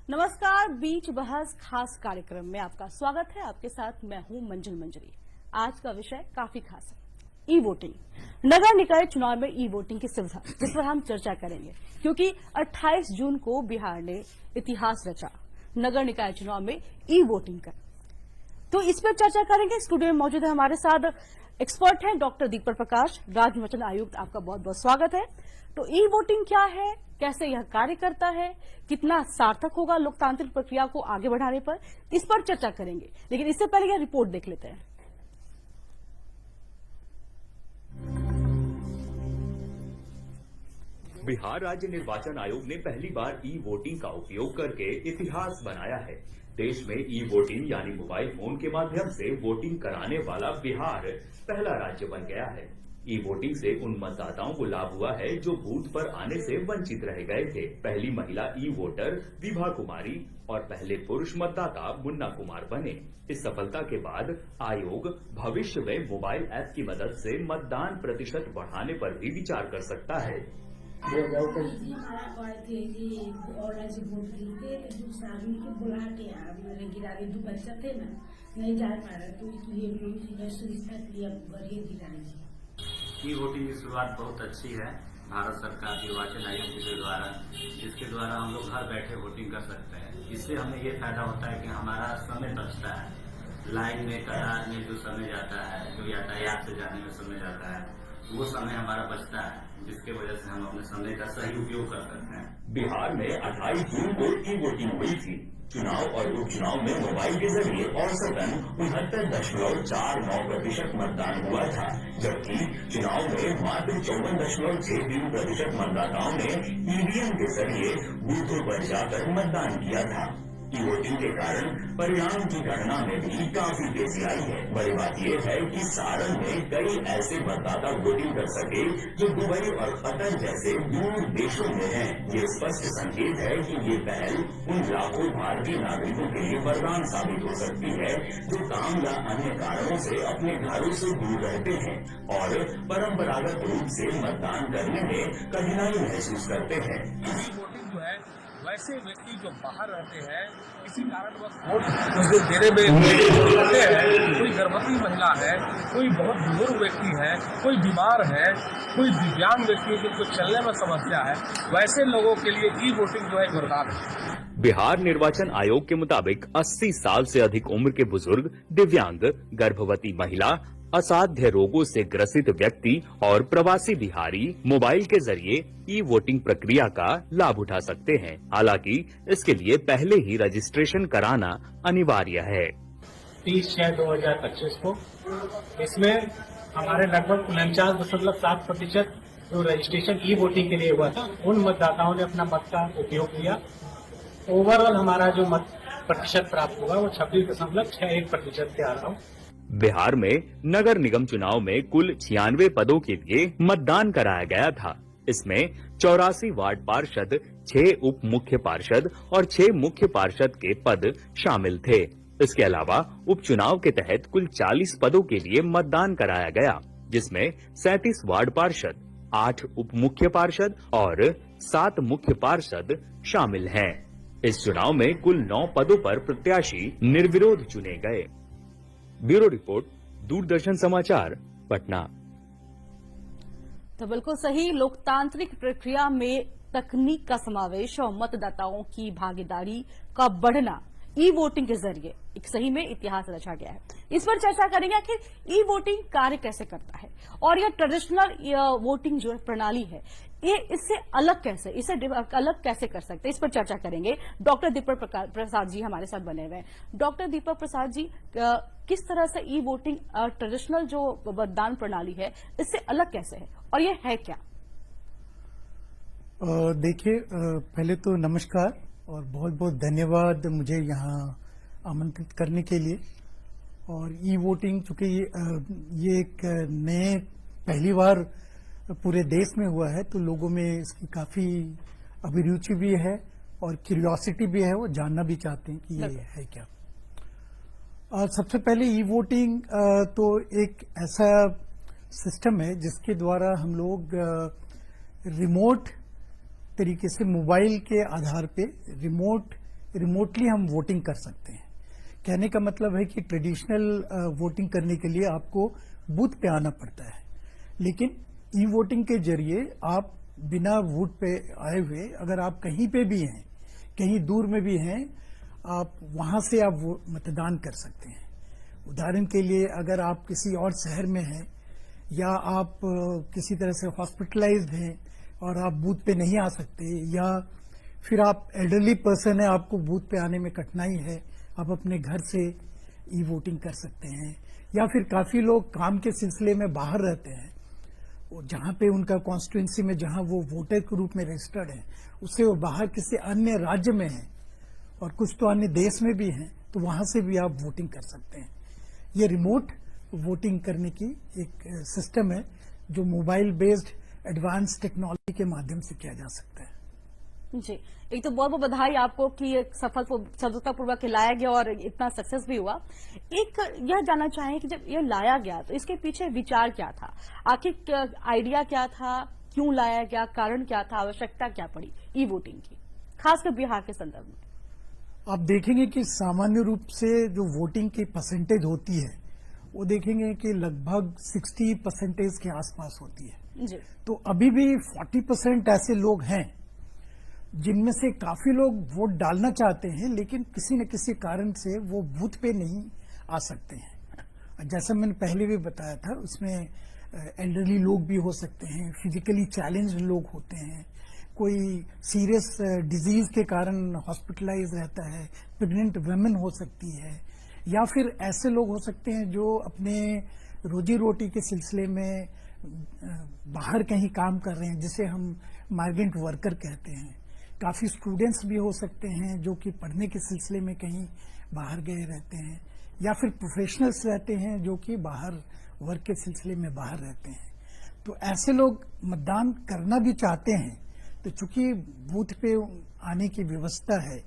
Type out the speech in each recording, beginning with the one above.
नमस्कार, बीच बहस खास कार्यक्रम में आपका स्वागत है। आपके साथ मैं हूं मंजिल मंजरी। आज का विषय काफी खास है, ई वोटिंग। नगर निकाय चुनाव में ई वोटिंग की सुविधा, जिस पर हम चर्चा करेंगे, क्योंकि 28 जून को बिहार ने इतिहास रचा नगर निकाय चुनाव में ई वोटिंग का। तो इस पर चर्चा करेंगे। स्टूडियो में मौजूद है हमारे साथ एक्सपर्ट हैं डॉक्टर दीपक प्रकाश, राज्य निर्वाचन आयुक्त। आपका बहुत बहुत स्वागत है। तो ई वोटिंग क्या है, कैसे यह कार्य करता है, कितना सार्थक होगा लोकतांत्रिक प्रक्रिया को आगे बढ़ाने पर, इस पर चर्चा करेंगे। लेकिन इससे पहले यह रिपोर्ट देख लेते हैं। बिहार राज्य निर्वाचन आयोग ने पहली बार ई वोटिंग का उपयोग करके इतिहास बनाया है। देश में ई वोटिंग यानी मोबाइल फोन के माध्यम से वोटिंग कराने वाला बिहार पहला राज्य बन गया है। ई वोटिंग से उन मतदाताओं को लाभ हुआ है जो बूथ पर आने से वंचित रह गए थे। पहली महिला ई वोटर विभा कुमारी और पहले पुरुष मतदाता मुन्ना कुमार बने। इस सफलता के बाद आयोग भविष्य में मोबाइल ऐप की मदद से मतदान प्रतिशत बढ़ाने पर भी विचार कर सकता है। ऑनलाइन से वोट खरीदते दूसरा आदमी को बुला के मेरे गिरा के 2 बच्चा थे ना, नहीं जा पा रहे, तो इसलिए गिराएंगे। ई वोटिंग की शुरुआत बहुत अच्छी है भारत सरकार निर्वाचन आयोग के द्वारा, जिसके द्वारा हम लोग घर बैठे वोटिंग कर सकते हैं। इससे हमें ये फायदा होता है कि हमारा समय बचता है। लाइन में कतार में जो समय जाता है, जो यातायात से जाने में समय जाता है, वो समय हमारा बचता है, जिसके वजह से हम अपने समय का सही उपयोग कर सकते हैं। बिहार में 28 जून को ई वोटिंग हुई थी। चुनाव और उपचुनाव में मोबाइल के जरिए औसतन 69.49% मतदान हुआ था, जबकि चुनाव में मात्र 54.63% मतदाताओं ने ईवीएम के जरिए बूथों पर जाकर मतदान किया था। ई वोटिंग के कारण परिणाम की गणना में भी काफी तेजी आई है। बड़ी बात यह है कि सारण में कई ऐसे मतदाता वोटिंग कर सके जो दुबई और कतर जैसे दूर देशों में हैं। ये स्पष्ट संकेत है कि ये पहल उन लाखों भारतीय नागरिकों के लिए वरदान साबित हो सकती है जो काम या अन्य कारणों से अपने घरों से दूर रहते हैं और परंपरागत रूप से मतदान करने में कठिनाई महसूस करते हैं। वोटिंग जो है वैसे व्यक्ति जो बाहर रहते हैं, किसी कारणवश वोट देने में करते हैं, कोई गर्भवती महिला है, कोई बहुत बुजुर्ग व्यक्ति है, कोई बीमार है, कोई दिव्यांग व्यक्ति है जिनको चलने में समस्या है, वैसे लोगों के लिए ई वोटिंग जो है वरदान है। बिहार निर्वाचन आयोग के मुताबिक 80 साल से अधिक उम्र के बुजुर्ग, दिव्यांग, गर्भवती महिला, असाध्य रोगों से ग्रसित व्यक्ति और प्रवासी बिहारी मोबाइल के जरिए ई वोटिंग प्रक्रिया का लाभ उठा सकते हैं। हालांकि इसके लिए पहले ही रजिस्ट्रेशन कराना अनिवार्य है। 30/6/2025 को इसमें हमारे लगभग 49.7% जो रजिस्ट्रेशन ई वोटिंग के लिए हुआ था, उन मतदाताओं ने अपना मत का उपयोग किया। ओवरऑल हमारा जो मत प्रतिशत प्राप्त हुआ वो 26.61% के आसपास। बिहार में नगर निगम चुनाव में कुल 96 पदों के लिए मतदान कराया गया था। इसमें 84 वार्ड पार्षद, 6 उप मुख्य पार्षद और 6 मुख्य पार्षद के पद शामिल थे। इसके अलावा उपचुनाव के तहत कुल 40 पदों के लिए मतदान कराया गया, जिसमें 37 वार्ड पार्षद, 8 उप मुख्य पार्षद और 7 मुख्य पार्षद शामिल हैं। इस चुनाव में कुल 9 पदों पर प्रत्याशी निर्विरोध चुने गए। ब्यूरो रिपोर्ट, दूरदर्शन समाचार, पटना। तो बिल्कुल सही, लोकतांत्रिक प्रक्रिया में तकनीक का समावेश और मतदाताओं की भागीदारी का बढ़ना ई वोटिंग के जरिए एक सही में इतिहास रचा गया है। इस पर चर्चा करेंगे आखिर ई वोटिंग कार्य कैसे करता है और यह ट्रेडिशनल वोटिंग जो प्रणाली है, ये इससे अलग कैसे कर सकते हैं, इस पर चर्चा करेंगे। डॉक्टर दीपक प्रसाद जी हमारे साथ बने हुए हैं। डॉक्टर दीपक प्रसाद जी, किस तरह से ई वोटिंग ट्रेडिशनल जो मतदान प्रणाली है इससे अलग कैसे है और ये है क्या? देखिए, पहले तो नमस्कार और बहुत बहुत धन्यवाद मुझे यहाँ आमंत्रित करने के लिए। और ई वोटिंग चूंकि ये एक नए पहली बार पूरे देश में हुआ है, तो लोगों में इसकी काफी अभिरुचि भी है और क्यूरियोसिटी भी है, वो जानना भी चाहते हैं कि ये है क्या। सबसे पहले ई वोटिंग तो एक ऐसा सिस्टम है जिसके द्वारा हम लोग रिमोट तरीके से मोबाइल के आधार पे रिमोट रिमोटली हम वोटिंग कर सकते हैं। कहने का मतलब है कि ट्रेडिशनल वोटिंग करने के लिए आपको बूथ पे आना पड़ता है, लेकिन ई वोटिंग के जरिए आप बिना वोट पे आए हुए अगर आप कहीं पे भी हैं, कहीं दूर में भी हैं, आप वहां से आप मतदान कर सकते हैं। उदाहरण के लिए अगर आप किसी और शहर में हैं या आप किसी तरह से हॉस्पिटलाइज्ड हैं और आप बूथ पे नहीं आ सकते, या फिर आप एल्डरली पर्सन है, आपको बूथ पे आने में कठिनाई है, आप अपने घर से ई वोटिंग कर सकते हैं। या फिर काफी लोग काम के सिलसिले में बाहर रहते हैं, जहां पे उनका कॉन्स्टिट्यूंसी में जहां वो वोटर के रूप में रजिस्टर्ड है, उससे वो बाहर किसी अन्य राज्य में हैं और कुछ तो अन्य देश में भी हैं, तो वहां से भी आप वोटिंग कर सकते हैं। ये रिमोट वोटिंग करने की एक सिस्टम है जो मोबाइल बेस्ड एडवांस टेक्नोलॉजी के माध्यम से किया जा सकता है। जी, एक तो बहुत बहुत बधाई आपको कि एक सफलतापूर्वक लाया गया और इतना सक्सेस भी हुआ। एक यह जानना चाहें कि जब यह लाया गया तो इसके पीछे विचार क्या था, आखिर आइडिया क्या था, क्यों लाया गया, कारण क्या था, आवश्यकता क्या पड़ी ई वोटिंग की, खासकर बिहार के संदर्भ में? आप देखेंगे कि सामान्य रूप से जो वोटिंग की परसेंटेज होती है वो देखेंगे कि लगभग 60% के आसपास होती है। जी। तो अभी भी 40% ऐसे लोग हैं जिनमें से काफी लोग वोट डालना चाहते हैं, लेकिन किसी न किसी कारण से वो बूथ पे नहीं आ सकते हैं। जैसा मैंने पहले भी बताया था, उसमें एल्डरली लोग भी हो सकते हैं, फिजिकली चैलेंज्ड लोग होते हैं, कोई सीरियस डिजीज के कारण हॉस्पिटलाइज रहता है, प्रेग्नेंट वुमेन हो सकती है, या फिर ऐसे लोग हो सकते हैं जो अपने रोजी रोटी के सिलसिले में बाहर कहीं काम कर रहे हैं, जिसे हम माइग्रेंट वर्कर कहते हैं। काफी स्टूडेंट्स भी हो सकते हैं जो कि पढ़ने के सिलसिले में कहीं बाहर गए रहते हैं, या फिर प्रोफेशनल्स रहते हैं जो कि बाहर वर्क के सिलसिले में बाहर रहते हैं। तो ऐसे लोग मतदान करना भी चाहते हैं, तो चूंकि बूथ पे आने की व्यवस्था है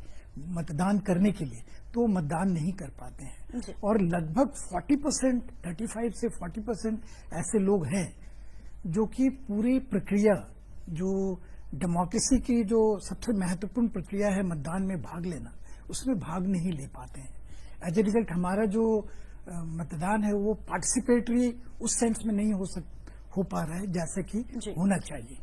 मतदान करने के लिए, तो मतदान नहीं कर पाते हैं। और लगभग 40%, 35 से 40% ऐसे लोग हैं जो कि पूरी प्रक्रिया, जो डेमोक्रेसी की जो सबसे महत्वपूर्ण प्रक्रिया है मतदान में भाग लेना, उसमें भाग नहीं ले पाते हैं। एज ए रिजल्ट हमारा जो मतदान है वो पार्टिसिपेटरी उस सेंस में नहीं हो पा रहा है जैसे कि होना चाहिए।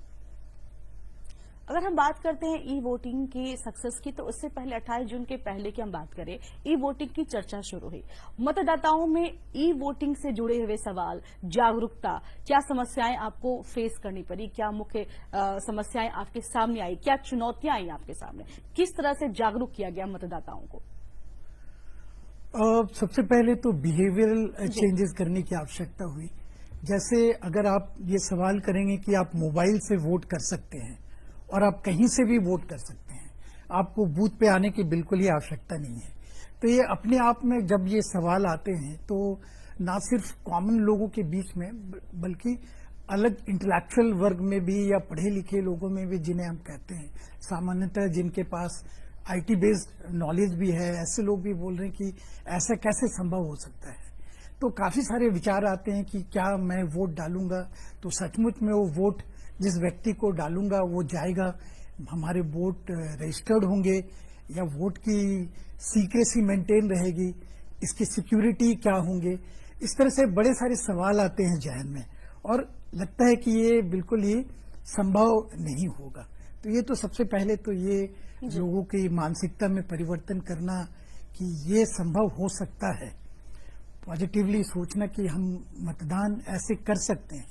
अगर हम बात करते हैं ई वोटिंग की सक्सेस की, तो उससे पहले 28 जून के पहले की हम बात करें, ई वोटिंग की चर्चा शुरू हुई। मतदाताओं में ई वोटिंग से जुड़े हुए सवाल, जागरूकता, क्या समस्याएं आपको फेस करनी पड़ी, क्या मुख्य समस्याएं आपके सामने आई, क्या चुनौतियां आई आपके सामने, किस तरह से जागरूक किया गया मतदाताओं को? सबसे पहले तो बिहेवियरल चेंजेस करने की आवश्यकता हुई। जैसे अगर आप ये सवाल करेंगे कि आप मोबाइल से वोट कर सकते हैं और आप कहीं से भी वोट कर सकते हैं, आपको बूथ पे आने की बिल्कुल ही आवश्यकता नहीं है, तो ये अपने आप में जब ये सवाल आते हैं तो ना सिर्फ कॉमन लोगों के बीच में बल्कि अलग इंटेलेक्चुअल वर्ग में भी या पढ़े लिखे लोगों में भी, जिन्हें हम कहते हैं सामान्यतः जिनके पास आईटी बेस्ड नॉलेज भी है, ऐसे लोग भी बोल रहे हैं कि ऐसा कैसे संभव हो सकता है। तो काफी सारे विचार आते हैं कि क्या मैं वोट डालूंगा तो सचमुच में वो वोट जिस व्यक्ति को डालूंगा वो जाएगा, हमारे वोट रजिस्टर्ड होंगे, या वोट की सीक्रेसी मेंटेन रहेगी, इसकी सिक्योरिटी क्या होंगे। इस तरह से बड़े सारे सवाल आते हैं जहन में, और लगता है कि ये बिल्कुल ही संभव नहीं होगा। तो ये तो सबसे पहले तो ये लोगों की मानसिकता में परिवर्तन करना कि ये संभव हो सकता है, पॉजिटिवली सोचना कि हम मतदान ऐसे कर सकते हैं,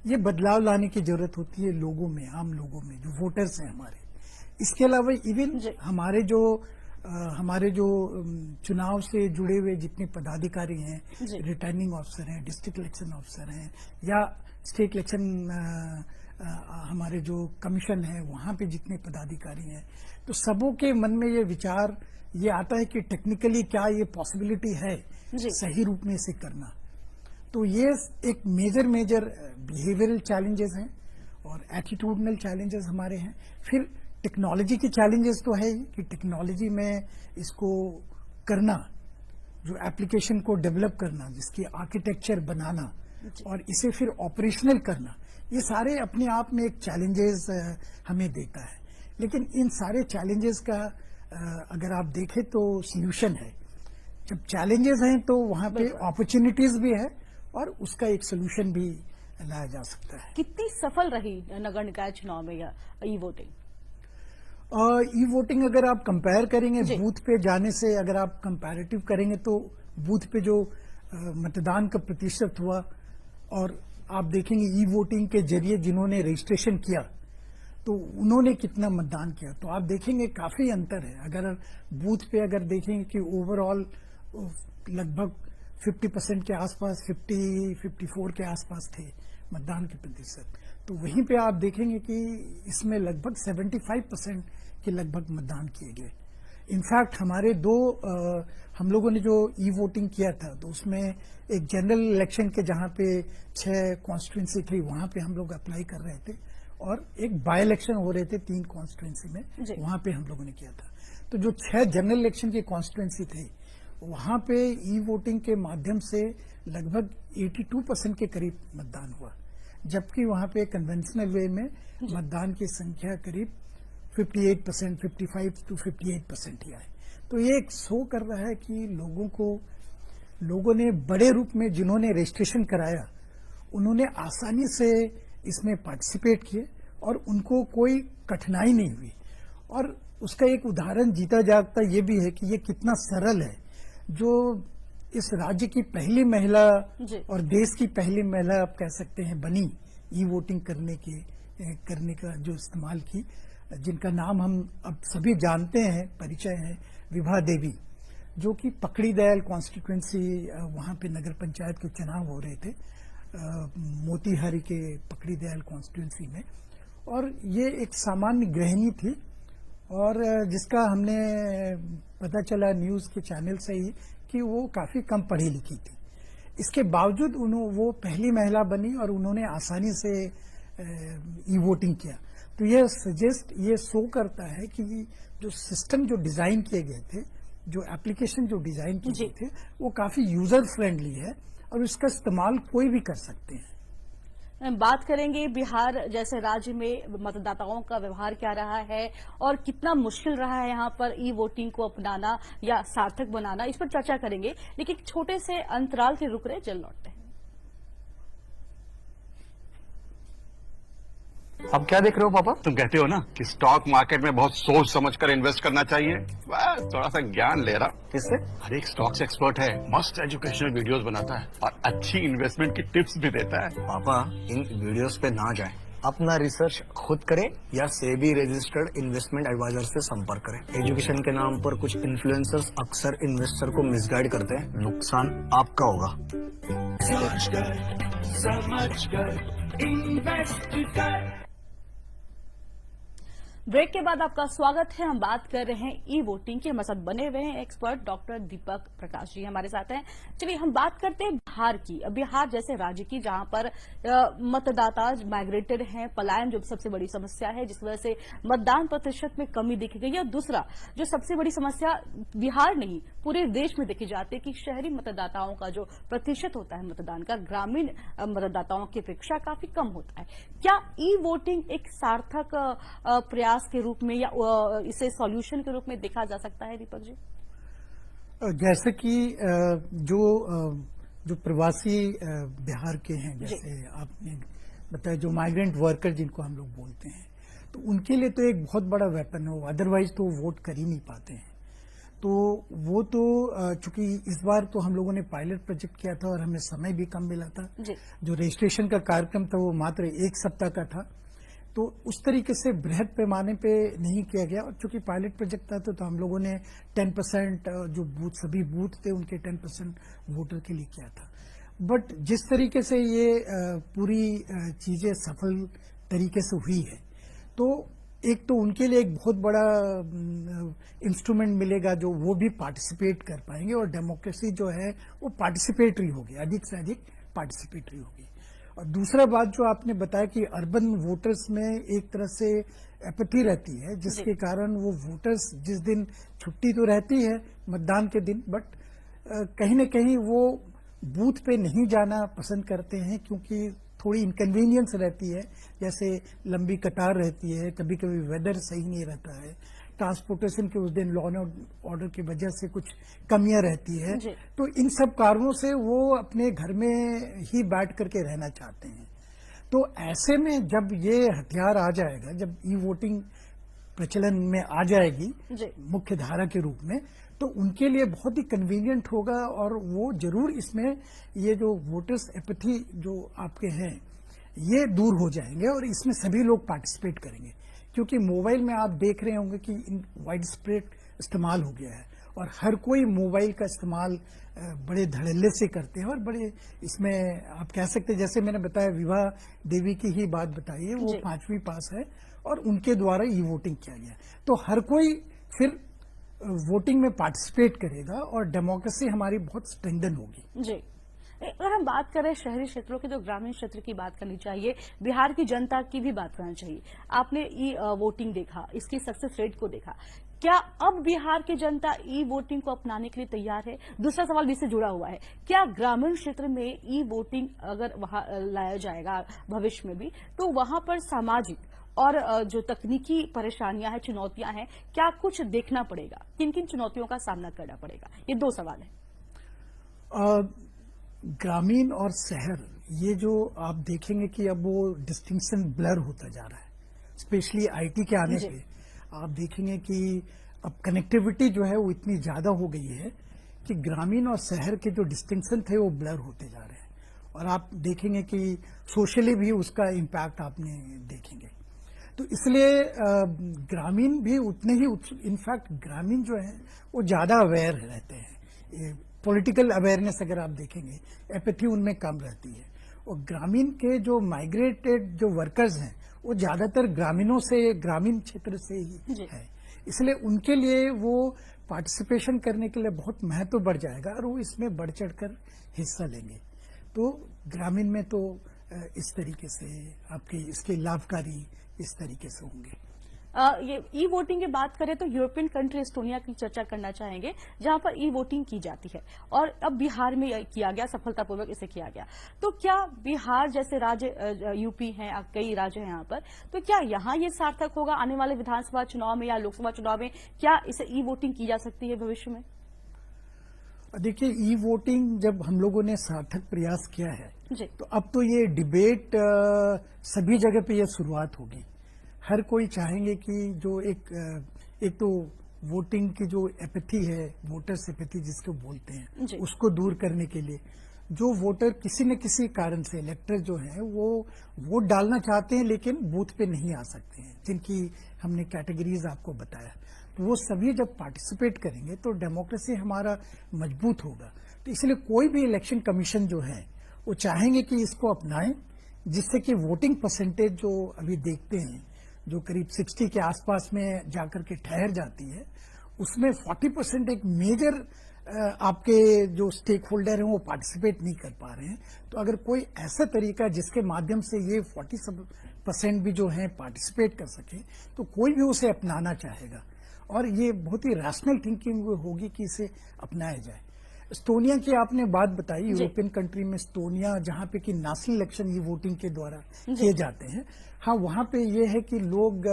ये बदलाव लाने की जरूरत होती है लोगों में, आम लोगों में, जो वोटर्स हैं हमारे। इसके अलावा इवन हमारे जो चुनाव से जुड़े हुए जितने पदाधिकारी हैं, रिटर्निंग ऑफिसर हैं, डिस्ट्रिक्ट इलेक्शन ऑफिसर हैं, या स्टेट इलेक्शन हमारे जो कमीशन है वहां पे जितने पदाधिकारी हैं, तो सबों के मन में ये विचार ये आता है कि टेक्निकली क्या ये पॉसिबिलिटी है सही रूप में इसे करना। तो ये एक मेजर बिहेवियरल चैलेंजेस हैं और एटीट्यूडनल चैलेंजेस हमारे हैं। फिर टेक्नोलॉजी के चैलेंजेस तो है ही कि टेक्नोलॉजी में इसको करना, जो एप्लीकेशन को डेवलप करना, जिसकी आर्किटेक्चर बनाना और इसे फिर ऑपरेशनल करना, ये सारे अपने आप में एक चैलेंजेस हमें देता है। लेकिन इन सारे चैलेंजेस का अगर आप देखें तो सोल्यूशन है। जब चैलेंजेस हैं तो वहां पे अपॉर्चुनिटीज भी है और उसका एक सोल्यूशन भी लाया जा सकता है। कितनी सफल रही नगर निकाय चुनाव में यह ई वोटिंग? ई वोटिंग अगर आप कंपेयर करेंगे जी। बूथ पे जाने से, अगर आप कंपैरेटिव करेंगे तो बूथ पे जो मतदान का प्रतिशत हुआ और आप देखेंगे ई वोटिंग के जरिए जिन्होंने रजिस्ट्रेशन किया तो उन्होंने कितना मतदान किया, तो आप देखेंगे काफी अंतर है। अगर बूथ पे अगर देखेंगे कि ओवरऑल लगभग 50% के आसपास, 54 के आसपास थे मतदान के प्रतिशत, तो वहीं पे आप देखेंगे कि इसमें लगभग 75% के लगभग मतदान किए गए। इनफैक्ट हमारे हम लोगों ने जो ई वोटिंग किया था तो उसमें एक जनरल इलेक्शन के जहां पे 6 कॉन्स्टिट्यूंसी थी वहां पे हम लोग अप्लाई कर रहे थे और एक बाय इलेक्शन हो रहे थे 3 कॉन्स्टिट्यूंसी में, वहां पे हम लोगों ने किया था। तो जो 6 जनरल इलेक्शन की कॉन्स्टिट्यूंसी थे वहां पे ई वोटिंग के माध्यम से लगभग 82% के करीब मतदान हुआ, जबकि वहां पे कन्वेंशनल वे में मतदान की संख्या करीब 58%, 55 to 58% ही आए। तो ये एक शो कर रहा है कि लोगों ने बड़े रूप में जिन्होंने रजिस्ट्रेशन कराया उन्होंने आसानी से इसमें पार्टिसिपेट किए और उनको कोई कठिनाई नहीं हुई। और उसका एक उदाहरण जीता जागता ये भी है कि ये कितना सरल है। जो इस राज्य की पहली महिला और देश की पहली महिला आप कह सकते हैं बनी ई वोटिंग करने का जो इस्तेमाल की, जिनका नाम हम अब सभी जानते हैं, परिचय है, विभा देवी, जो कि पकड़ी दयाल कॉन्स्टिट्यूएंसी, वहां पे नगर पंचायत के चुनाव हो रहे थे मोतीहारी के पकड़ी दयाल कॉन्स्टिट्यूएंसी में, और ये एक सामान्य गृहिणी थी और जिसका हमने पता चला न्यूज के चैनल से ही कि वो काफी कम पढ़ी लिखी थी। इसके बावजूद वो पहली महिला बनी और उन्होंने आसानी से ई वोटिंग किया। तो ये शो करता है कि जो सिस्टम जो डिजाइन किए गए थे, जो एप्लीकेशन जो डिजाइन किए गए थे, वो काफी यूजर फ्रेंडली है और इसका इस्तेमाल कोई भी कर सकते हैं। बात करेंगे बिहार जैसे राज्य में मतदाताओं का व्यवहार क्या रहा है और कितना मुश्किल रहा है यहाँ पर ई वोटिंग को अपनाना या सार्थक बनाना, इस पर चर्चा करेंगे। लेकिन एक छोटे से अंतराल के रुक रहे, जल्द लौटते हैं। अब क्या देख रहे हो पापा? तुम कहते हो ना कि स्टॉक मार्केट में बहुत सोच समझ कर इन्वेस्ट करना चाहिए, बस थोड़ा सा ज्ञान ले रहा। किससे? हर एक स्टॉक्स एक्सपर्ट है, मस्त एजुकेशनल वीडियोस बनाता है और अच्छी इन्वेस्टमेंट की टिप्स भी देता है। पापा इन वीडियोस पे ना जाएं, अपना रिसर्च खुद करें या सेबी रजिस्टर्ड इन्वेस्टमेंट एडवाइजर से संपर्क करें। एजुकेशन के नाम पर कुछ इन्फ्लुएंसर्स अक्सर इन्वेस्टर को मिसगाइड करते हैं, नुकसान आपका होगा। सोच कर समझ कर इन्वेस्ट कर। ब्रेक के बाद आपका स्वागत है। हम बात कर रहे हैं ई वोटिंग के। हमारे साथ बने हुए हैं एक्सपर्ट डॉक्टर दीपक प्रकाश जी हमारे साथ हैं। चलिए हम बात करते हैं बिहार की। बिहार जैसे राज्य की जहां पर मतदाता माइग्रेटेड हैं, पलायन जो सबसे बड़ी समस्या है जिस वजह से मतदान प्रतिशत में कमी देखी गई है। और दूसरा जो सबसे बड़ी समस्या बिहार नहीं पूरे देश में देखी जाती है कि शहरी मतदाताओं का जो प्रतिशत होता है मतदान का, ग्रामीण मतदाताओं की अपेक्षा काफी कम होता है। क्या ई वोटिंग एक सार्थक प्रयास के रूप में या इसे सॉल्यूशन के रूप में देखा जा सकता है? दीपक जी, जैसे कि जो प्रवासी बिहार के हैं, जैसे आपने बताया, जो माइग्रेंट वर्कर जिनको हम लोग बोलते हैं, तो उनके लिए तो एक बहुत बड़ा वेपन है, अदरवाइज तो वोट कर ही नहीं पाते हैं। तो वो तो चूंकि इस बार तो हम लोगों ने पायलट प्रोजेक्ट किया था और हमें समय भी कम मिला था। जो रजिस्ट्रेशन का कार्यक्रम था वो मात्र 1 सप्ताह का था, तो उस तरीके से बृहद पैमाने पे नहीं किया गया। और चूंकि पायलट प्रोजेक्ट था तो हम लोगों ने 10% जो सभी बूथ थे उनके 10% वोटर के लिए किया था। बट जिस तरीके से ये पूरी चीजें सफल तरीके से हुई है, तो एक तो उनके लिए एक बहुत बड़ा इंस्ट्रूमेंट मिलेगा जो वो भी पार्टिसिपेट कर पाएंगे और डेमोक्रेसी जो है वो पार्टिसिपेटरी होगी, अधिक से अधिक पार्टिसिपेटरी होगी। और दूसरा बात जो आपने बताया कि अर्बन वोटर्स में एक तरह से एपैथी रहती है, जिसके कारण वो वोटर्स जिस दिन छुट्टी तो रहती है मतदान के दिन, बट कहीं न कहीं वो बूथ पे नहीं जाना पसंद करते हैं क्योंकि थोड़ी इनकन्वीनियंस रहती है, जैसे लंबी कतार रहती है, कभी कभी वेदर सही नहीं रहता है, ट्रांसपोर्टेशन के उस दिन लॉ एंड ऑर्डर की वजह से कुछ कमियां रहती है, जी। तो इन सब कारणों से वो अपने घर में ही बैठ करके रहना चाहते हैं। तो ऐसे में जब ये हथियार आ जाएगा, जब ई वोटिंग प्रचलन में आ जाएगी जी। मुख्य धारा के रूप में, तो उनके लिए बहुत ही कन्वीनियंट होगा और वो जरूर इसमें ये जो वोटर्स एपैथी जो आपके हैं ये दूर हो जाएंगे और इसमें सभी लोग पार्टिसिपेट करेंगे। क्योंकि मोबाइल में आप देख रहे होंगे कि वाइड स्प्रेड इस्तेमाल हो गया है और हर कोई मोबाइल का इस्तेमाल बड़े धड़ल्ले से करते हैं और बड़े इसमें आप कह सकते हैं, जैसे मैंने बताया विभा देवी की ही बात बताई है, वो जी। 5वीं पास है और उनके द्वारा ई वोटिंग किया गया। तो हर कोई फिर वोटिंग में पार्टिसिपेट करेगा और डेमोक्रेसी हमारी बहुत स्ट्रेंथन होगी। जी। अगर हम बात करें शहरी क्षेत्रों की, तो ग्रामीण क्षेत्र की बात करनी चाहिए, बिहार की जनता की भी बात करना चाहिए। आपने ई वोटिंग देखा, इसकी सक्सेस रेट को देखा, क्या अब बिहार की जनता ई वोटिंग को अपनाने के लिए तैयार है? दूसरा सवाल भी इससे जुड़ा हुआ है, क्या ग्रामीण क्षेत्र में ई वोटिंग अगर वहां लाया जाएगा भविष्य में भी, तो वहां पर सामाजिक और जो तकनीकी परेशानियां हैं, चुनौतियां हैं, क्या कुछ देखना पड़ेगा? किन किन चुनौतियों का सामना करना पड़ेगा? ये 2 सवाल है। ग्रामीण और शहर, ये जो आप देखेंगे कि अब वो डिस्टिंक्शन ब्लर होता जा रहा है, स्पेशली आईटी के आने जी। पे आप देखेंगे कि अब कनेक्टिविटी जो है वो इतनी ज्यादा हो गई है कि ग्रामीण और शहर के जो डिस्टिंक्शन थे वो ब्लर होते जा रहे हैं और आप देखेंगे कि सोशली भी उसका इम्पैक्ट आपने देखेंगे। तो इसलिए ग्रामीण भी उतने ही, इनफैक्ट ग्रामीण जो है वो ज्यादा अवेयर रहते हैं। पॉलिटिकल अवेयरनेस अगर आप देखेंगे, एपैथी उनमें कम रहती है और ग्रामीण के जो माइग्रेटेड जो वर्कर्स हैं वो ज्यादातर ग्रामीणों से, ग्रामीण क्षेत्र से ही है, इसलिए उनके लिए वो पार्टिसिपेशन करने के लिए बहुत महत्व बढ़ जाएगा और वो इसमें बढ़ चढ़कर हिस्सा लेंगे। तो ग्रामीण में तो इस तरीके से आपके इसके लाभकारी इस तरीके से होंगे। ये ई वोटिंग की बात करें तो यूरोपियन कंट्री एस्टोनिया की चर्चा करना चाहेंगे, जहां पर ई वोटिंग की जाती है और अब बिहार में किया गया, सफलतापूर्वक इसे किया गया। तो क्या बिहार जैसे राज्य, यूपी हैं, कई राज्य हैं यहाँ पर, तो क्या यहाँ ये सार्थक होगा आने वाले विधानसभा चुनाव में या लोकसभा चुनाव में? क्या इसे ई वोटिंग की जा सकती है भविष्य में? देखिए, ई वोटिंग जब हम लोगों ने सार्थक प्रयास किया है जी। तो अब तो ये डिबेट सभी जगह पे ये शुरुआत होगी। हर कोई चाहेंगे कि जो एक तो वोटिंग की जो एपैथी है, वोटर्स एपैथी जिसको बोलते हैं, उसको दूर करने के लिए जो वोटर किसी न किसी कारण से, इलेक्टर जो है वो वोट डालना चाहते हैं लेकिन बूथ पे नहीं आ सकते हैं, जिनकी हमने कैटेगरीज आपको बताया, तो वो सभी जब पार्टिसिपेट करेंगे तो डेमोक्रेसी हमारा मजबूत होगा। तो इसलिए कोई भी इलेक्शन कमीशन जो है वो चाहेंगे कि इसको अपनाएं, जिससे कि वोटिंग परसेंटेज जो अभी देखते हैं जो करीब 60 के आसपास में जाकर के ठहर जाती है, उसमें 40% एक मेजर आपके जो स्टेक होल्डर हैं वो पार्टिसिपेट नहीं कर पा रहे हैं। तो अगर कोई ऐसा तरीका जिसके माध्यम से ये 40% भी जो है पार्टिसिपेट कर सके, तो कोई भी उसे अपनाना चाहेगा और ये बहुत ही रैशनल थिंकिंग होगी कि इसे अपनाया जाए। एस्टोनिया की आपने बात बताई, यूरोपियन कंट्री में एस्टोनिया, जहां पे कि नेशनल इलेक्शन ये वोटिंग के द्वारा किए जाते हैं, हाँ वहां पे ये है कि लोग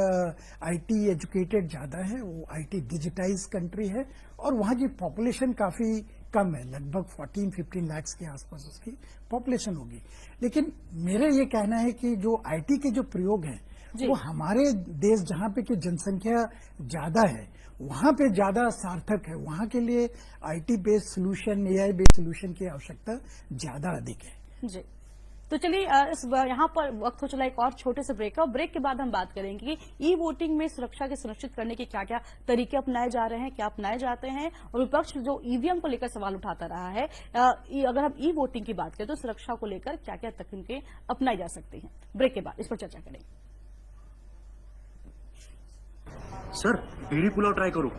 आईटी एजुकेटेड ज्यादा है, वो आईटी डिजिटाइज कंट्री है और वहां की पॉपुलेशन काफी कम है, लगभग 14-15 लाख के आसपास उसकी पॉपुलेशन होगी। लेकिन मेरा ये कहना है कि जो आईटी के जो प्रयोग हैं वो हमारे देश जहां पे की जनसंख्या ज्यादा है वहां पे ज्यादा सार्थक है, वहां के लिए IT based solution, AI based solution की आवश्यकता ज्यादा अधिक है। जी, तो चलिए यहाँ पर वक्त हो चला एक और छोटे से ब्रेक का, और ब्रेक के बाद हम बात करेंगे कि ई वोटिंग में सुरक्षा के सुनिश्चित करने के क्या क्या तरीके अपनाए जा रहे हैं, क्या अपनाए जाते हैं, और विपक्ष जो ईवीएम को लेकर सवाल उठाता रहा है, अगर हम ई वोटिंग की बात करें तो सुरक्षा को लेकर क्या क्या तकनीकें अपनाई जा सकती हैं। ब्रेक के बाद इस पर चर्चा करेंगे। सर, बीड़ी पुलाव ट्राई करो,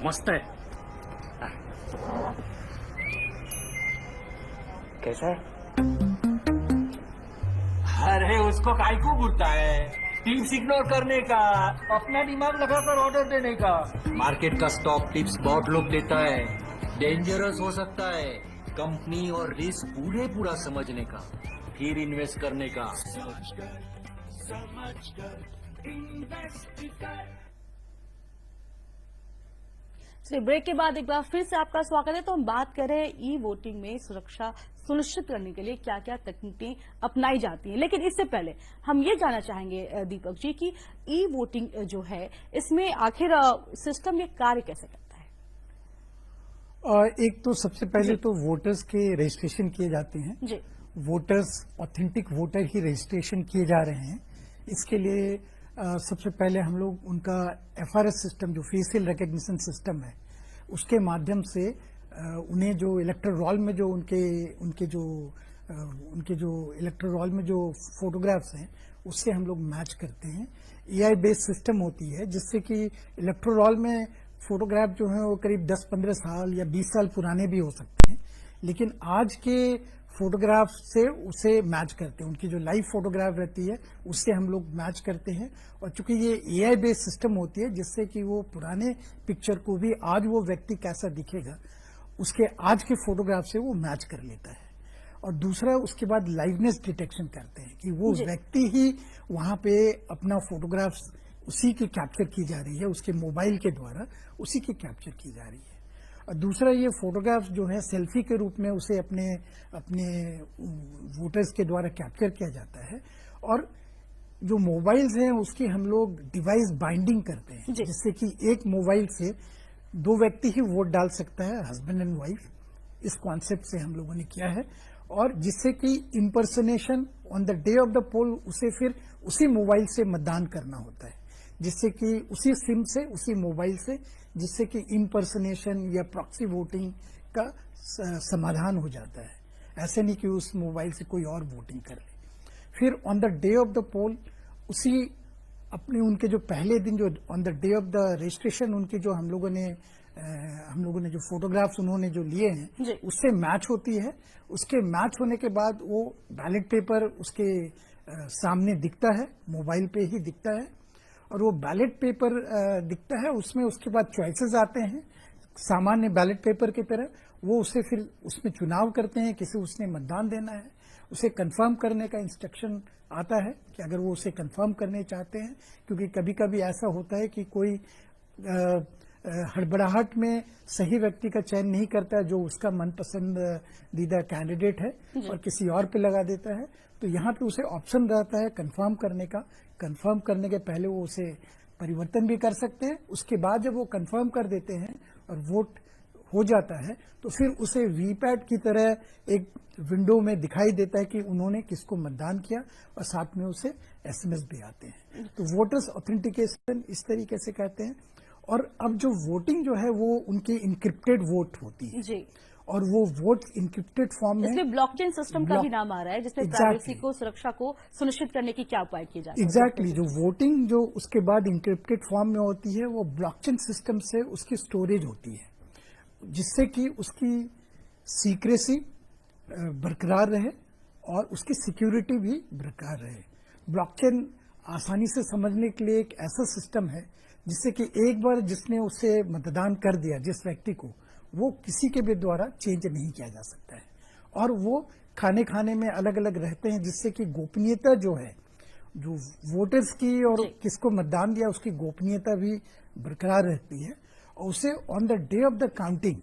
मस्त है। कैसा है? अरे उसको काय को बुरता है, टिप्स इग्नोर करने का, अपना दिमाग लगाकर ऑर्डर देने का। मार्केट का स्टॉक टिप्स बहुत लोग देता है, डेंजरस हो सकता है। कंपनी और रिस्क पूरा समझने का, फिर इन्वेस्ट करने का। समझ कर इन्वेस्ट कर। चलिए ब्रेक के बाद एक बार फिर से आपका स्वागत है। तो हम बात कर रहे हैं ई वोटिंग में सुरक्षा सुनिश्चित करने के लिए क्या क्या तकनीकें अपनाई जाती हैं, लेकिन इससे पहले हम ये जानना चाहेंगे दीपक जी कि ई वोटिंग जो है इसमें आखिर सिस्टम ये कार्य कैसे करता है। एक तो सबसे पहले तो वोटर्स के रजिस्ट्रेशन किए जाते हैं जी, वोटर्स ऑथेंटिक वोटर ही रजिस्ट्रेशन किए जा रहे हैं। इसके लिए सबसे पहले हम लोग उनका FRS सिस्टम जो फेशियल रिकग्निशन सिस्टम है उसके माध्यम से उन्हें जो इलेक्टोरल रोल में जो उनके जो इलेक्टोरल रोल में जो फोटोग्राफ्स हैं उससे हम लोग मैच करते हैं। AI बेस्ड सिस्टम होती है जिससे कि इलेक्टोरल रोल में फोटोग्राफ जो है वो करीब 10-15 साल या 20 साल पुराने भी हो सकते हैं, लेकिन आज के फोटोग्राफ से उसे मैच करते हैं। उनकी जो लाइव फोटोग्राफ रहती है उससे हम लोग मैच करते हैं, और चूंकि ये AI बेस्ड सिस्टम होती है जिससे कि वो पुराने पिक्चर को भी आज वो व्यक्ति कैसा दिखेगा उसके आज के फोटोग्राफ से वो मैच कर लेता है। और दूसरा उसके बाद लाइवनेस डिटेक्शन करते हैं कि वो व्यक्ति ही वहां पे अपना फोटोग्राफ उसी की कैप्चर की जा रही है, उसके मोबाइल के द्वारा उसी की कैप्चर की जा रही है। और दूसरा ये फोटोग्राफ जो है सेल्फी के रूप में उसे अपने वोटर्स के द्वारा कैप्चर किया जाता है, और जो मोबाइल्स हैं उसकी हम लोग डिवाइस बाइंडिंग करते हैं जिससे कि एक मोबाइल से 2 व्यक्ति ही वोट डाल सकता है, हस्बैंड एंड वाइफ। इस कॉन्सेप्ट से हम लोगों ने किया है, और जिससे कि impersonation on the day of the poll उसे फिर उसी मोबाइल से मतदान करना होता है, जिससे कि उसी सिम से उसी मोबाइल से, जिससे कि इम्पर्सनेशन या प्रॉक्सी वोटिंग का समाधान हो जाता है। ऐसे नहीं कि उस मोबाइल से कोई और वोटिंग कर ले। फिर on the day of the poll उसी अपने उनके जो पहले दिन जो on the day of the registration उनके जो हम लोगों ने जो फोटोग्राफ्स उन्होंने जो लिए हैं उससे मैच होती है। उसके मैच होने के बाद वो बैलेट पेपर उसके सामने दिखता है, मोबाइल पे ही दिखता है, और वो बैलेट पेपर दिखता है। उसमें उसके बाद चॉइसेस आते हैं सामान्य बैलेट पेपर की तरह। वो उसे फिर उसमें चुनाव करते हैं, किसे उसने मतदान देना है, उसे कंफर्म करने का इंस्ट्रक्शन आता है कि अगर वो उसे कंफर्म करने चाहते हैं, क्योंकि कभी कभी ऐसा होता है कि कोई हड़बड़ाहट में सही व्यक्ति का चयन नहीं करता जो उसका मनपसंदीदा कैंडिडेट है और किसी और पे लगा देता है। तो यहाँ पे उसे ऑप्शन रहता है कंफर्म करने का। कंफर्म करने के पहले वो उसे परिवर्तन भी कर सकते हैं। उसके बाद जब वो कंफर्म कर देते हैं और वोट हो जाता है तो फिर उसे वीपैट की तरह एक विंडो में दिखाई देता है कि उन्होंने किसको मतदान किया, और साथ में उसे SMS भी आते हैं। तो वोटर्स ऑथेंटिकेशन इस तरीके से कहते हैं। और अब जो वोटिंग जो है वो उनकी इनक्रिप्टेड वोट होती है जी, और वो वोट इनक्रिप्टेड फॉर्म में इसमें ब्लॉकचेन सिस्टम का भी नाम आ रहा है, जिसमें प्राइवेसी को सुरक्षा को सुनिश्चित करने की क्या उपाय किए जाते हैं। एग्जैक्टली जो वोटिंग जो उसके बाद इंक्रिप्टेड फॉर्म में होती है वो ब्लॉकचेन सिस्टम से उसकी स्टोरेज होती है, जिससे कि उसकी सीक्रेसी बरकरार रहे और उसकी सिक्योरिटी भी बरकरार रहे। ब्लॉकचेन आसानी से समझने के लिए एक ऐसा सिस्टम है जिससे कि एक बार जिसने उसे मतदान कर दिया जिस व्यक्ति को, वो किसी के भी द्वारा चेंज नहीं किया जा सकता है, और वो खाने में अलग अलग रहते हैं, जिससे कि गोपनीयता जो है जो वोटर्स की और किसको मतदान दिया उसकी गोपनीयता भी बरकरार रहती है। और उसे on the day of the counting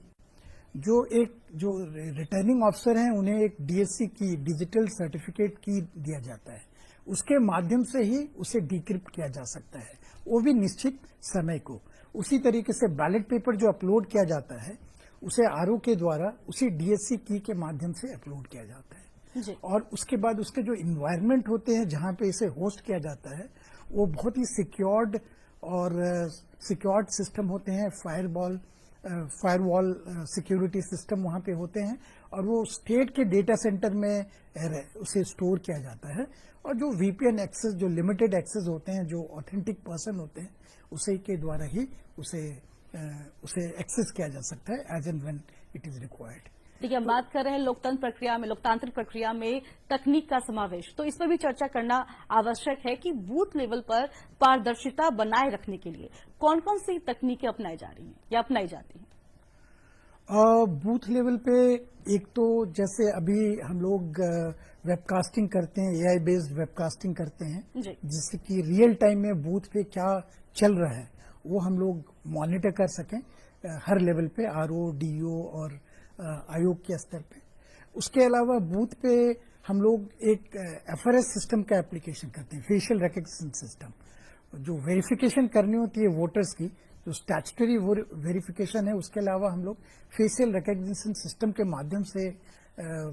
जो रिटर्निंग ऑफिसर हैं उन्हें एक DSC की डिजिटल सर्टिफिकेट की दिया जाता है, उसके माध्यम से ही उसे डिक्रिप्ट किया जा सकता है, वो भी निश्चित समय को। उसी तरीके से बैलेट पेपर जो अपलोड किया जाता है उसे RO के द्वारा उसी DSC की के माध्यम से अपलोड किया जाता है, और उसके बाद उसके जो इन्वायरमेंट होते हैं जहां पे इसे होस्ट किया जाता है वो बहुत ही सिक्योर्ड और सिक्योर्ड सिस्टम होते हैं। फायरवॉल सिक्योरिटी सिस्टम वहां पे होते हैं, और वो स्टेट के डेटा सेंटर में उसे स्टोर किया जाता है। और जो VPN एक्सेस, जो लिमिटेड एक्सेस होते हैं, जो ऑथेंटिक पर्सन होते हैं, उसे के द्वारा ही उसे एक्सेस किया जा सकता है as and when it is required. देखिए, हम बात कर रहे हैं लोकतांत्रिक प्रक्रिया में तकनीक का समावेश, तो इस पर भी चर्चा करना आवश्यक है कि बूथ लेवल पर पारदर्शिता बनाए रखने के लिए कौन कौन सी तकनीकें अपनाई जा रही हैं या अपनाई जाती हैं। बूथ लेवल पे एक तो जैसे अभी हम लोग वेबकास्टिंग करते हैं, AI बेस्ड वेबकास्टिंग करते हैं, जिससे कि रियल टाइम में बूथ पे क्या चल रहा है वो हम लोग मॉनिटर कर सकें। हर लेवल पे, आरओ, डीओ और आयोग के स्तर पे। उसके अलावा बूथ पे हम लोग एक एफआरएस सिस्टम का एप्लीकेशन करते हैं, फेशियल रिकग्निशन सिस्टम। जो वेरिफिकेशन करनी होती है वोटर्स की, जो स्टैट्यूटरी वेरिफिकेशन है, उसके अलावा हम लोग फेशियल रिकग्निशन सिस्टम के माध्यम से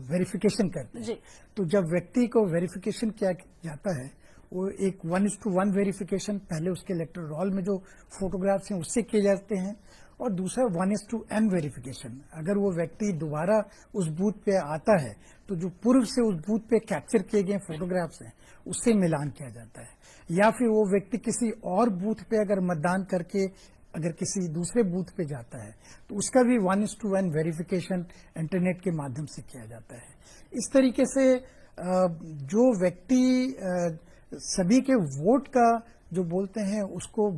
वेरिफिकेशन करते हैं। तो जब व्यक्ति को वेरिफिकेशन किया जाता है, वो एक 1:1 वेरिफिकेशन पहले उसके इलेक्टोरल रोल में जो फोटोग्राफ्स हैं उससे किए जाते हैं, और दूसरा 1:n वेरिफिकेशन। अगर वो व्यक्ति दोबारा उस बूथ पे आता है तो जो पूर्व से उस बूथ पे कैप्चर किए गए फोटोग्राफ्स हैं उससे मिलान किया जाता है। या फिर वो व्यक्ति किसी और बूथ पे अगर मतदान करके अगर किसी दूसरे बूथ पे जाता है तो उसका भी 1:1 वेरिफिकेशन इंटरनेट के माध्यम से किया जाता है। इस तरीके से जो व्यक्ति सभी के वोट का जो बोलते हैं उसको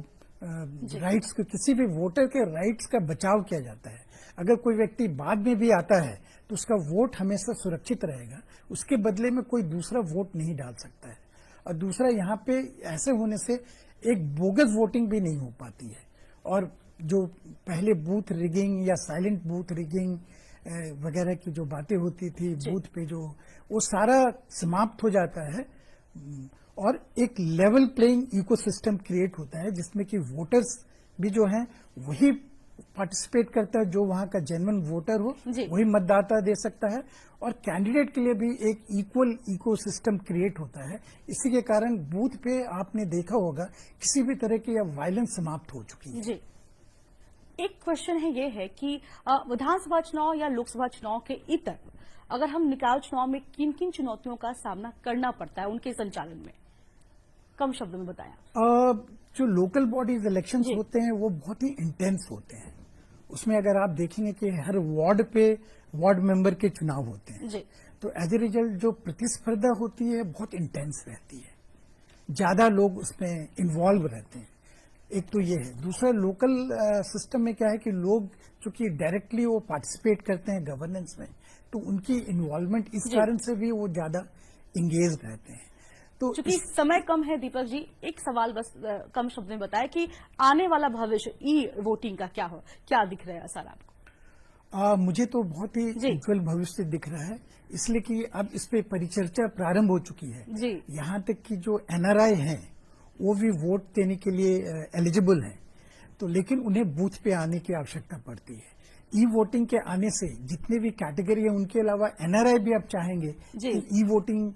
राइट्स को, किसी भी वोटर के राइट्स का बचाव किया जाता है। अगर कोई व्यक्ति बाद में भी आता है तो उसका वोट हमेशा सुरक्षित रहेगा, उसके बदले में कोई दूसरा वोट नहीं डाल सकता है। और दूसरा, यहाँ पे ऐसे होने से एक बोगस वोटिंग भी नहीं हो पाती है, और जो पहले बूथ रिगिंग या साइलेंट बूथ रिगिंग वगैरह की जो बातें होती थी बूथ पे, जो वो सारा समाप्त हो जाता है, और एक लेवल प्लेइंग इकोसिस्टम क्रिएट होता है जिसमें कि वोटर्स भी जो हैं वही पार्टिसिपेट करता है, जो वहां का जेन्युइन वोटर हो वही मतदाता दे सकता है, और कैंडिडेट के लिए भी एक इक्वल इकोसिस्टम क्रिएट होता है। इसी के कारण बूथ पे आपने देखा होगा किसी भी तरह की अब वायलेंस समाप्त हो चुकी है। जी, एक क्वेश्चन है ये है कि विधानसभा चुनाव या लोकसभा चुनाव के इतर अगर हम निकाय चुनाव में किन किन चुनौतियों का सामना करना पड़ता है उनके संचालन में, कम शब्दों में बताया। जो लोकल बॉडीज इलेक्शंस होते हैं वो बहुत ही इंटेंस होते हैं। उसमें अगर आप देखेंगे कि हर वार्ड पे वार्ड मेंबर के चुनाव होते हैं, तो एज ए रिजल्ट जो प्रतिस्पर्धा होती है बहुत इंटेंस रहती है, ज्यादा लोग उसमें इन्वॉल्व रहते हैं। एक तो ये है। दूसरा, लोकल सिस्टम में क्या है कि लोग चूंकि डायरेक्टली वो पार्टिसिपेट करते हैं गवर्नेंस में, तो उनकी इन्वॉल्वमेंट इस कारण से भी वो ज्यादा इंगेज रहते हैं। तो चूंकि समय कम है दीपक जी, एक सवाल बस कम शब्द में बताएं कि आने वाला भविष्य ई वोटिंग का क्या दिख रहा है सर आपको? मुझे तो बहुत ही उज्जवल भविष्य दिख रहा है, इसलिए कि अब इस पे परिचर्चा प्रारंभ हो चुकी है। यहाँ तक कि जो एनआरआई हैं वो भी वोट देने के लिए एलिजिबल हैं, तो लेकिन उन्हें बूथ पे आने की आवश्यकता पड़ती है। ई वोटिंग के आने से जितने भी कैटेगरी है उनके अलावा एनआरआई भी अब चाहेंगे कि ई वोटिंग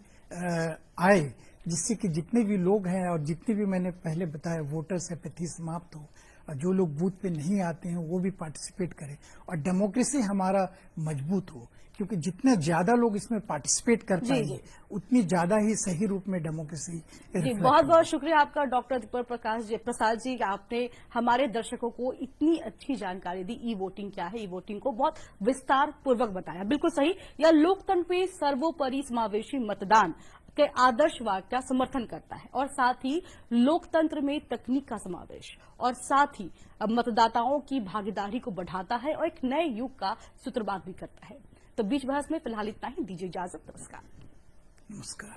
आए, जिससे कि जितने भी लोग हैं और जितने भी मैंने पहले बताया वोटर्स एपैथी समाप्त हो, और जो लोग बूथ पे नहीं आते हैं वो भी पार्टिसिपेट करें, और डेमोक्रेसी हमारा मजबूत हो, क्योंकि जितने ज्यादा लोग इसमें पार्टिसिपेट कर पाएंगे उतनी ज्यादा ही सही रूप में डेमोक्रेसी। बहुत बहुत शुक्रिया आपका डॉक्टर दीपक प्रसाद जी, आपने हमारे दर्शकों को इतनी अच्छी जानकारी दी। ई वोटिंग क्या है, ई वोटिंग को बहुत विस्तार पूर्वक बताया। बिल्कुल सही, यह लोकतंत्र में सर्वोपरि समावेशी मतदान के आदर्शवाद का समर्थन करता है, और साथ ही लोकतंत्र में तकनीक का समावेश, और साथ ही मतदाताओं की भागीदारी को बढ़ाता है और एक नए युग का सूत्रपात भी करता है। तो बीच बहस में फिलहाल इतना ही, दीजिए इजाजत। नमस्कार।